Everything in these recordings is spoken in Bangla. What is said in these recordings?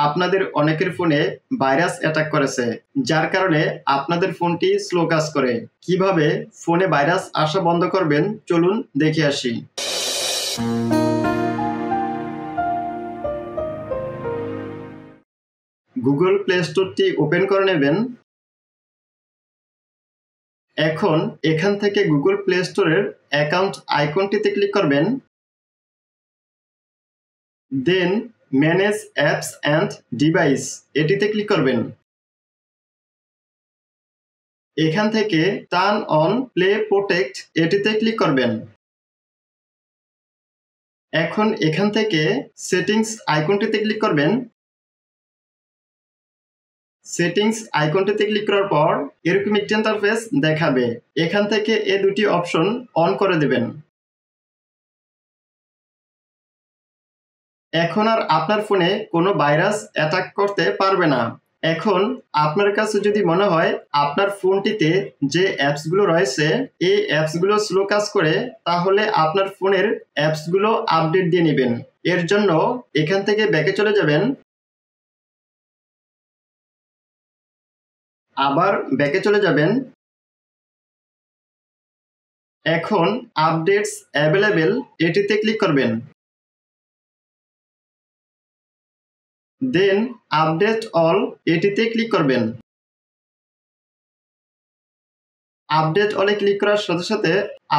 আপনাদের অনেকের ফোনে ভাইরাস অ্যাটাক করেছে, যার কারণে আপনাদের ফোনটি স্লো কাজ করে। কিভাবে ফোনে ভাইরাস আসা বন্ধ করবেন চলুন দেখে আসি। গুগল প্লে স্টোরটি ওপেন করে নেবেন। এখন এখান থেকে গুগল প্লে স্টোরের অ্যাকাউন্ট আইকনটিতে ক্লিক করবেন। দেন ম্যানেজ অ্যাপস অ্যান্ড ডিভাইস এটিতে ক্লিক করবেন। এখান থেকে টার্ন অন প্লে প্রোটেক্ট এটিতে ক্লিক করবেন। এখন এখান থেকে সেটিংস আইকনটিতে ক্লিক করবেন। সেটিংস আইকনটিতে ক্লিক করার পর এরকম একটি ইন্টারফেস দেখাবে। এখান থেকে এই দুটি অপশন অন করে দেবেন। এখন আর আপনার ফোনে কোনো ভাইরাস অ্যাটাক করতে পারবে না। এখন আপনার কাছে যদি মনে হয় আপনার ফোনটিতে যে অ্যাপসগুলো রয়েছে এই অ্যাপসগুলো স্লো কাজ করে, তাহলে আপনার ফোনের অ্যাপসগুলো আপডেট দিয়ে নেবেন। এর জন্য এখান থেকে ব্যাকে চলে যাবেন। আবার ব্যাকে চলে যাবেন। এখন আপডেটস অ্যাভেলেবেল এটিতে ক্লিক করবেন। দেন আপডেট অল এটিতে ক্লিক করবেন। আপডেট অলে ক্লিক করার সাথে সাথে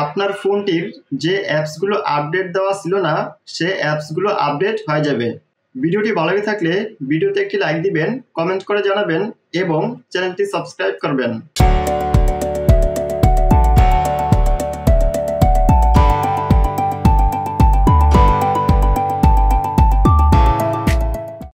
আপনার ফোনটির যে অ্যাপসগুলো আপডেট দেওয়া ছিল না সে অ্যাপসগুলো আপডেট হয়ে যাবে। ভিডিওটি ভালো লেগে থাকলে ভিডিওতে একটি লাইক দিবেন, কমেন্ট করে জানাবেন এবং চ্যানেলটি সাবস্ক্রাইব করবেন।